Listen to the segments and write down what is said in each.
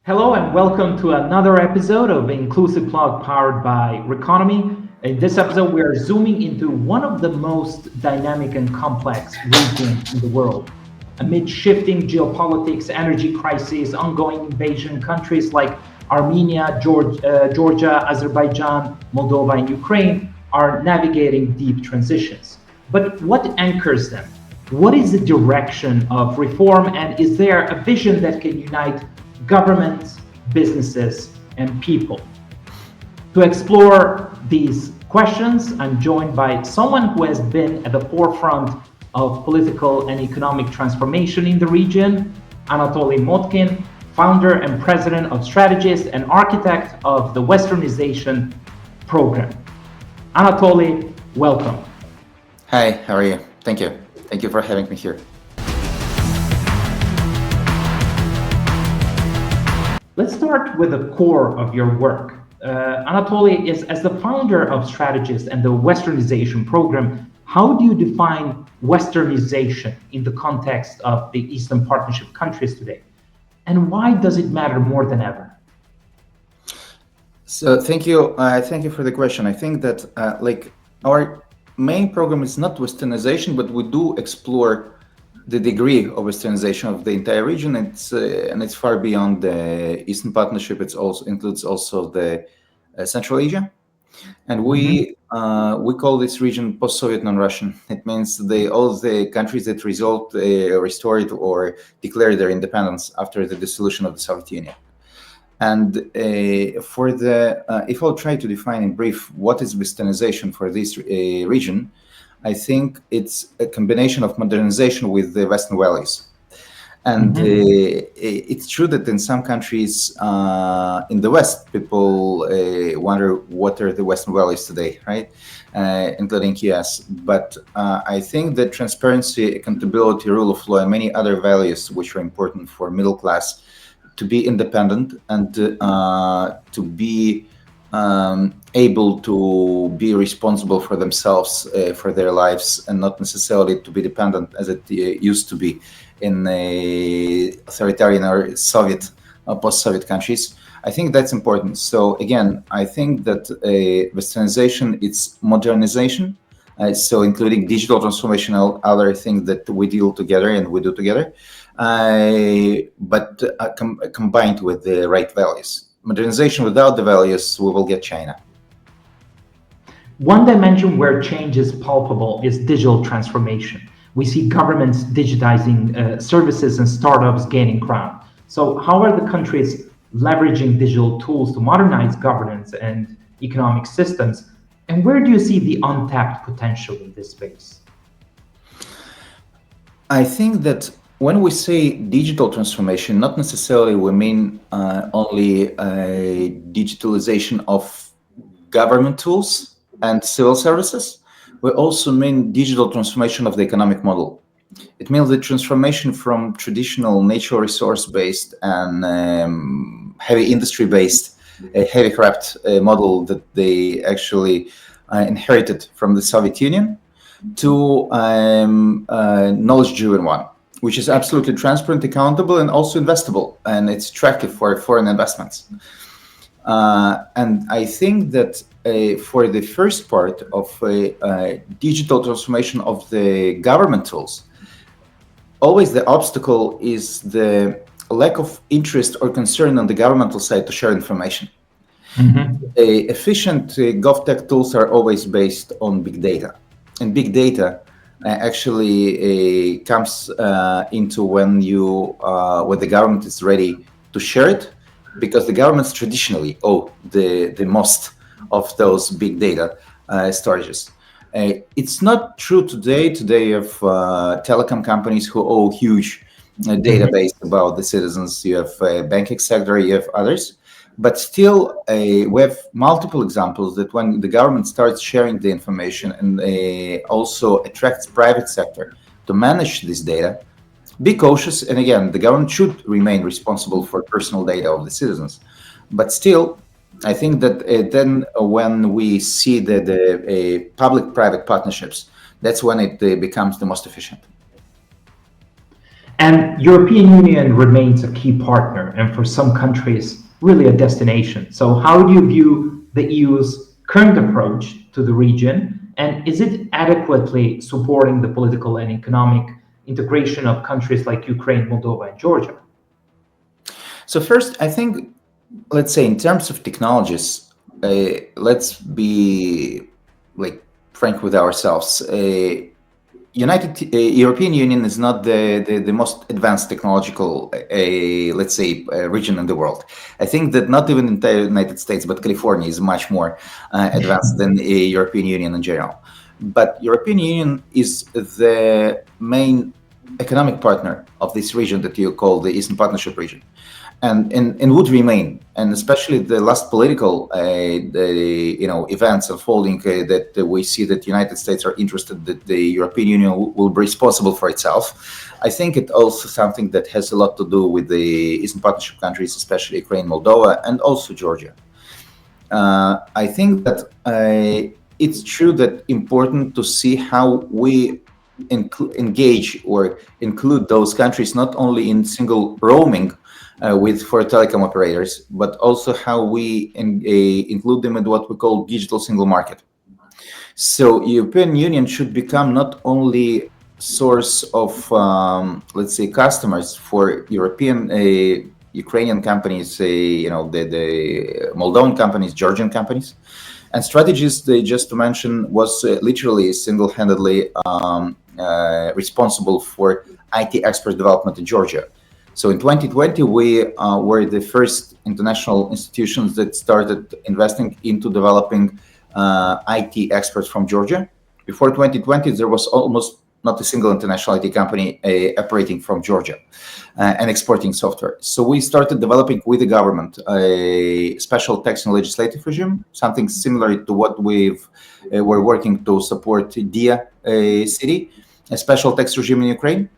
Hello and welcome to another episode of Inclusive Plug powered by RECONOMY. In this episode, we are zooming into one of the most dynamic and complex regions in the world. Amid shifting geopolitics, energy crises, ongoing invasion, countries like Armenia, Georgia, Azerbaijan, Moldova, and Ukraine are navigating deep transitions. But what anchors them? What is the direction of reform, and is there a vision that can unite governments, businesses, and people? To explore these questions, I'm joined by someone who has been at the forefront of political and economic transformation in the region, Anatoly Motkin, founder and president of StrategEast and architect of the Westernization program. Anatoly, welcome. Hi, how are you? Thank you. Thank you for having me here. Let's start with the core of your work. Anatoly, is as the founder of StrategEast and the Westernization program, how do you define Westernization in the context of the Eastern Partnership countries today? And why does it matter more than ever? So thank you for the question. I think that our main program is not Westernization, but we do explore the degree of Westernization of the entire region. It's far beyond the Eastern Partnership. It also includes the Central Asia, and we call this region post-Soviet non-Russian. It means all the countries that restored or declared their independence after the dissolution of the Soviet Union. And if I'll try to define in brief what is Westernization for this region, I think it's a combination of modernization with the Western values. And it's true that in some countries in the West, people wonder what are the Western values today, right? Including US. But I think that transparency, accountability, rule of law, and many other values which are important for middle class to be independent and to be able to be responsible for themselves, for their lives, and not necessarily to be dependent as it used to be in authoritarian or Soviet, post-Soviet countries. I think that's important. So again, I think that Westernization, it's modernization, so including digital transformation, other things that we deal together and we do together, but combined with the right values. Modernization without the values, we will get China. One dimension where change is palpable is digital transformation. We see governments digitizing services and startups gaining ground. So how are the countries leveraging digital tools to modernize governance and economic systems? And where do you see the untapped potential in this space? I think that when we say digital transformation, not necessarily we mean only digitalization of government tools and civil services. We also mean digital transformation of the economic model. It means the transformation from traditional natural resource-based and heavy industry-based, heavy craft model that they actually inherited from the Soviet Union to knowledge-driven one, which is absolutely transparent, accountable, and also investable, and it's attractive for foreign investments. And I think that for the first part of digital transformation of the government tools, always the obstacle is the lack of interest or concern on the governmental side to share information. Efficient GovTech tools are always based on big data, and big data actually comes into when the government is ready to share it, because the governments traditionally owe the most of those big data storages. It's not true today. Today you have telecom companies who owe huge database about the citizens. You have banking sector, you have others. But still, we have multiple examples that when the government starts sharing the information and also attracts private sector to manage this data, be cautious. And again, the government should remain responsible for personal data of the citizens. But still, I think that then when we see the public-private partnerships, that's when it becomes the most efficient. And European Union remains a key partner, and for some countries, really a destination. So how do you view the EU's current approach to the region, and is it adequately supporting the political and economic integration of countries like Ukraine, Moldova, and Georgia? So first, I think, let's say in terms of technologies, let's be like frank with ourselves. European Union is not the most advanced technological, let's say, region in the world. I think that not even in the United States, but California is much more advanced than the European Union in general. But European Union is the main economic partner of this region that you call the Eastern Partnership region. And would remain, and especially the last political events unfolding that we see that the United States are interested that the European Union will be responsible for itself. I think it also something that has a lot to do with the Eastern Partnership countries, especially Ukraine, Moldova, and also Georgia. I think that it's true that important to see how we engage or include those countries not only in single roaming for telecom operators, but also how we include them in what we call digital single market. So European Union should become not only source of, let's say, customers for European, Ukrainian companies, the Moldovan companies, Georgian companies. And StrategEast, just to mention, was literally single-handedly responsible for IT expert development in Georgia. So in 2020, we were the first international institutions that started investing into developing IT experts from Georgia. Before 2020, there was almost not a single international IT company operating from Georgia and exporting software. So we started developing with the government a special tax and legislative regime, something similar to what we're working to support DIA city, a special tax regime in Ukraine.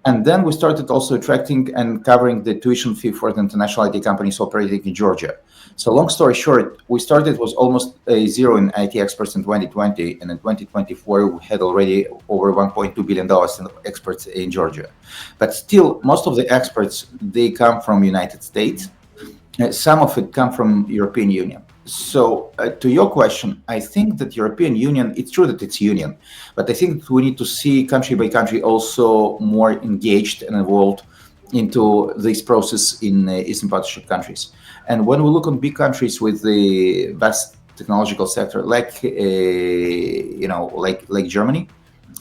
And then we started also attracting and covering the tuition fee for the international IT companies operating in Georgia. So long story short, we started with almost zero in IT experts in 2020. And in 2024, we had already over $1.2 billion in experts in Georgia. But still, most of the experts, they come from United States. Some of it come from European Union. So to your question, I think that European Union, it's true that it's union, but I think we need to see country by country also more engaged and involved into this process in Eastern Partnership countries. And when we look on big countries with the vast technological sector, like Germany,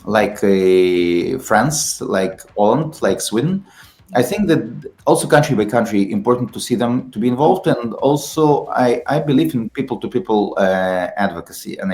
like France, like Holland, like Sweden, I think that also country by country, important to see them to be involved, and also I believe in people-to-people advocacy and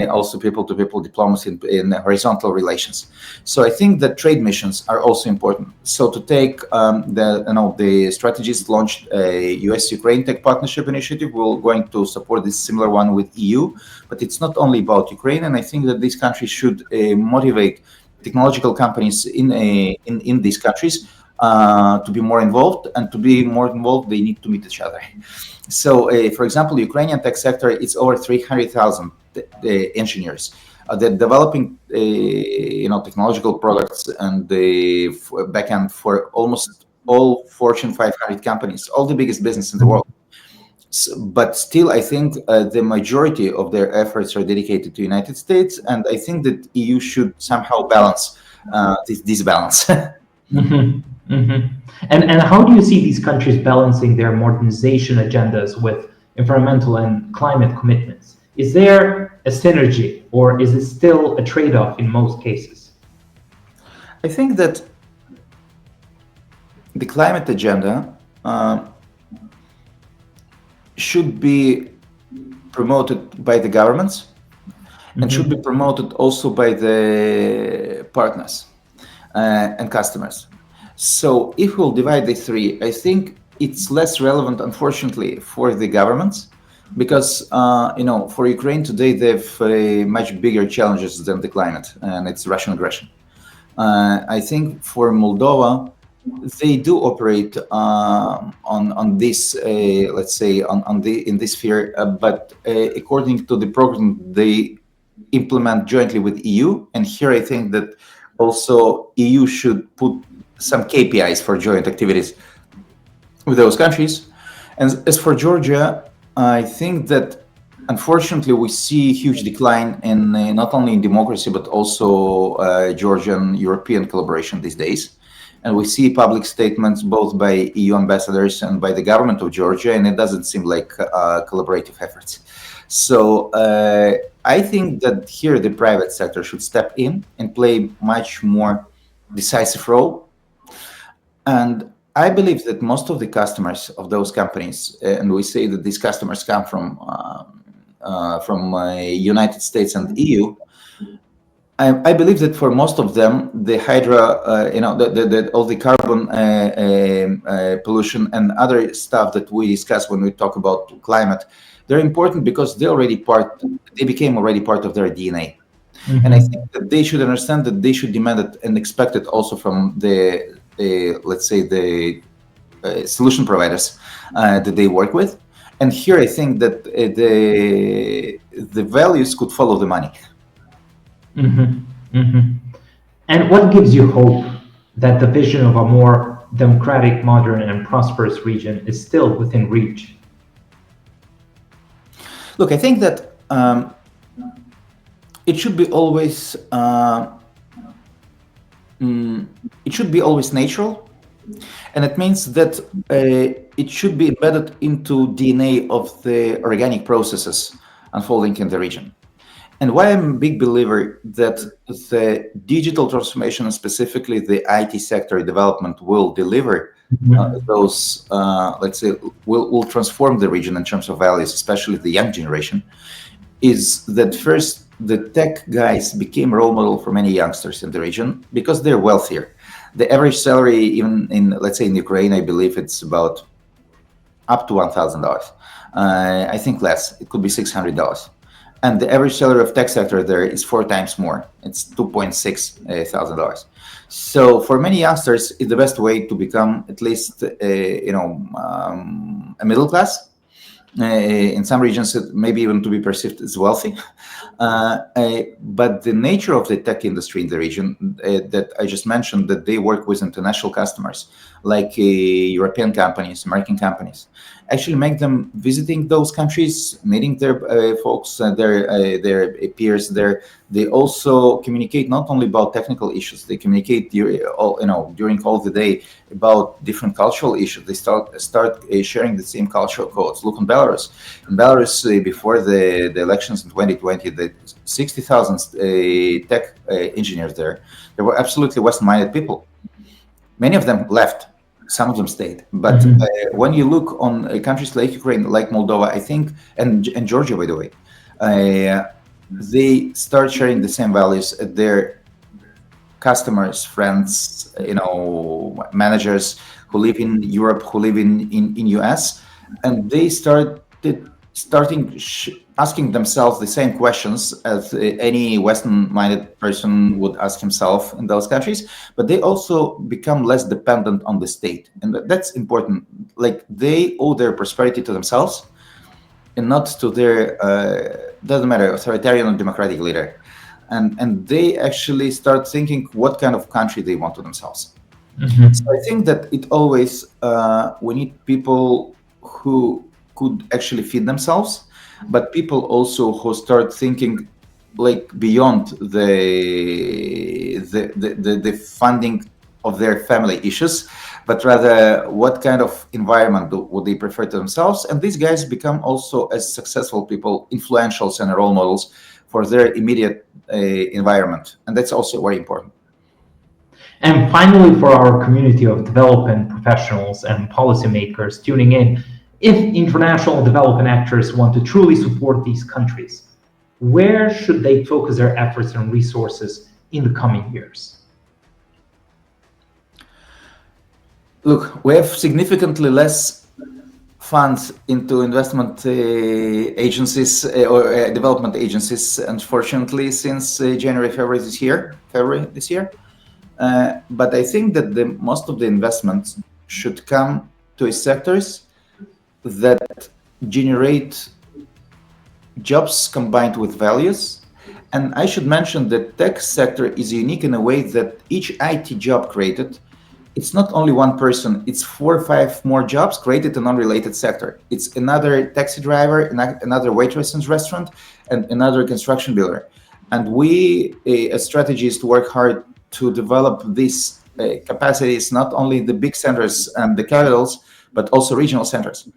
also people-to-people diplomacy in horizontal relations. So I think that trade missions are also important. So to take the StrategEast launched a U.S.-Ukraine Tech Partnership Initiative. We're going to support this similar one with EU, but it's not only about Ukraine, and I think that these countries should motivate technological companies in these countries to be more involved, and to be more involved, they need to meet each other. So, for example, Ukrainian tech sector, it's over 300,000 engineers. They're developing, technological products and the backend for almost all Fortune 500 companies, all the biggest business in the world. But still, I think the majority of their efforts are dedicated to the United States, and I think that EU should somehow balance this balance. Mm-hmm. Mm-hmm. And how do you see these countries balancing their modernization agendas with environmental and climate commitments? Is there a synergy, or is it still a trade-off in most cases? I think that the climate agenda should be promoted by the governments, and should be promoted also by the partners and customers. So if we'll divide the three, I think it's less relevant, unfortunately, for the governments, because for Ukraine today, they have much bigger challenges than the climate, and it's Russian aggression. I think for Moldova, they do operate on this, let's say, in this sphere, but according to the program they implement jointly with EU. And here I think that Also, EU should put some KPIs for joint activities with those countries. And as for Georgia, I think that unfortunately we see huge decline in not only in democracy but also Georgian European collaboration these days. And we see public statements both by EU ambassadors and by the government of Georgia, and it doesn't seem like collaborative efforts. So I think that here the private sector should step in and play much more decisive role. And I believe that most of the customers of those companies, and we say that these customers come from United States and EU, I believe that for most of them, the hydra, all the carbon pollution and other stuff that we discuss when we talk about climate, they're important because they became already part of their DNA. Mm-hmm. And I think that they should understand that they should demand it and expect it also from the let's say the solution providers that they work with. And here I think that the values could follow the money. Mm-hmm. Mm-hmm. And what gives you hope that the vision of a more democratic, modern, and prosperous region is still within reach? Look, I think that it should be always natural, and it means that it should be embedded into DNA of the organic processes unfolding in the region. And why I'm a big believer that the digital transformation, and specifically the IT sector development, will deliver those, let's say, will transform the region in terms of values, especially the young generation, is that first, the tech guys became role model for many youngsters in the region because they're wealthier. The average salary, even in, let's say, in Ukraine, I believe it's about up to $1,000. I think less. It could be $600. And the average salary of tech sector there is 4 times more. It's $2.6 thousand. So for many youngsters, it's the best way to become at least, a middle class. In some regions, it maybe even to be perceived as wealthy. But the nature of the tech industry in the region that I just mentioned, that they work with international customers, like European companies, American companies, actually make them visiting those countries, meeting their folks, their peers there. They also communicate not only about technical issues, they communicate during all the day about different cultural issues. They start sharing the same cultural codes. Look in Belarus. In Belarus, before the elections in 2020, the 60,000 tech engineers there were absolutely Western-minded people. Many of them left. Some of them stayed. But when you look on countries like Ukraine, like Moldova, I think, and Georgia, by the way, they start sharing the same values. Their customers, friends, managers who live in Europe, who live in US, and they starting asking themselves the same questions as any Western-minded person would ask himself in those countries, but they also become less dependent on the state. And that's important. Like, they owe their prosperity to themselves and not to their, doesn't matter, authoritarian or democratic leader. And they actually start thinking what kind of country they want to themselves. Mm-hmm. So I think that it always, we need people who could actually feed themselves, but people also who start thinking like beyond the funding of their family issues, but rather what kind of environment would they prefer to themselves. And these guys become also as successful people, influentials and role models for their immediate environment. And that's also very important. And finally, for our community of development professionals and policymakers tuning in, if international development actors want to truly support these countries, where should they focus their efforts and resources in the coming years? Look, we have significantly less funds into investment agencies or development agencies, unfortunately, since January, February this year. But I think that most of the investments should come to sectors that generate jobs combined with values And I should mention that tech sector is unique in a way that each IT job created, it's not only one person, it's 4 or 5 more jobs created in unrelated sector. It's another taxi driver, another waitress in restaurant, and another construction builder. And we, as StrategEast, work hard to develop these capacities, not only the big centers and the capitals, but also regional centers,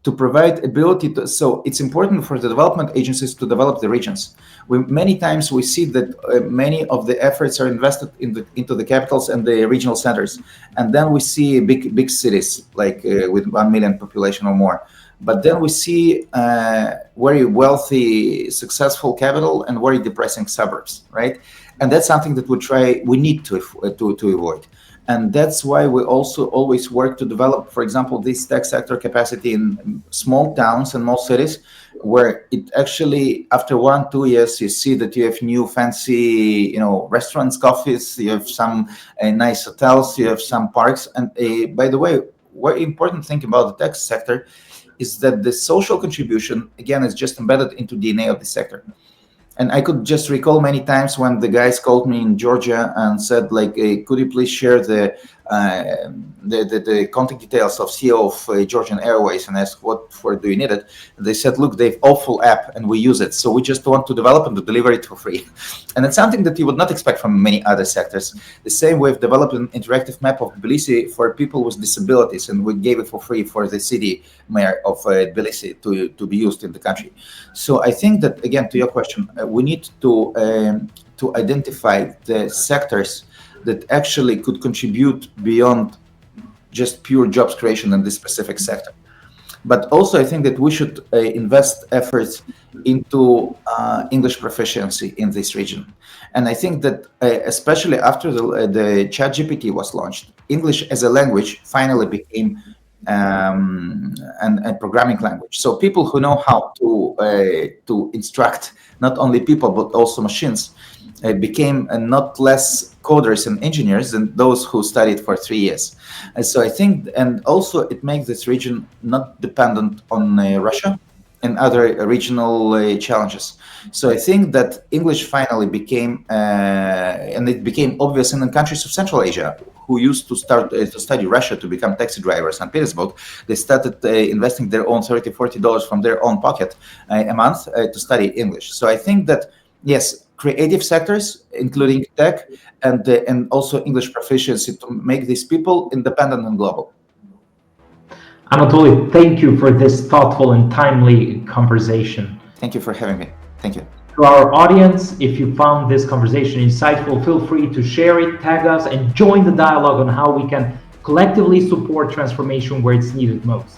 to provide ability to. So it's important for the development agencies to develop the regions. Many times we see that many of the efforts are invested into the capitals and the regional centers, and then we see big cities like with 1 million population or more. But then we see very wealthy, successful capital and very depressing suburbs, right? And that's something that we need to avoid. And that's why we also always work to develop, for example, this tech sector capacity in small towns and small cities, where it actually, after 1-2 years, you see that you have new fancy, restaurants, coffees, you have some nice hotels, you have some parks. And by the way, very important thing about the tech sector is that the social contribution, again, is just embedded into DNA of the sector. And I could just recall many times when the guys called me in Georgia and said, like, hey, could you please share the contact details of CEO of Georgian Airways, and asked what for do you need it? And they said, look, they have awful app and we use it. So we just want to develop and to deliver it for free. And it's something that you would not expect from many other sectors. The same way we've developed an interactive map of Tbilisi for people with disabilities, and we gave it for free for the city mayor of Tbilisi to be used in the country. So I think that, again, to your question, we need to identify the sectors that actually could contribute beyond just pure jobs creation in this specific sector. But also, I think that we should invest efforts into English proficiency in this region. And I think that especially after the ChatGPT was launched, English as a language finally became a programming language. So people who know how to instruct not only people but also machines became not less coders and engineers than those who studied for 3 years. And so I think, and also it makes this region not dependent on Russia and other regional challenges. So I think that English finally became, and it became obvious in the countries of Central Asia, who used to start to study Russia to become taxi drivers in St. Petersburg. They started investing their own $30, $40 from their own pocket a month to study English. So I think that, yes, creative sectors, including tech, and also English proficiency to make these people independent and global. Anatoly, thank you for this thoughtful and timely conversation. Thank you for having me. Thank you. To our audience, if you found this conversation insightful, feel free to share it, tag us, and join the dialogue on how we can collectively support transformation where it's needed most.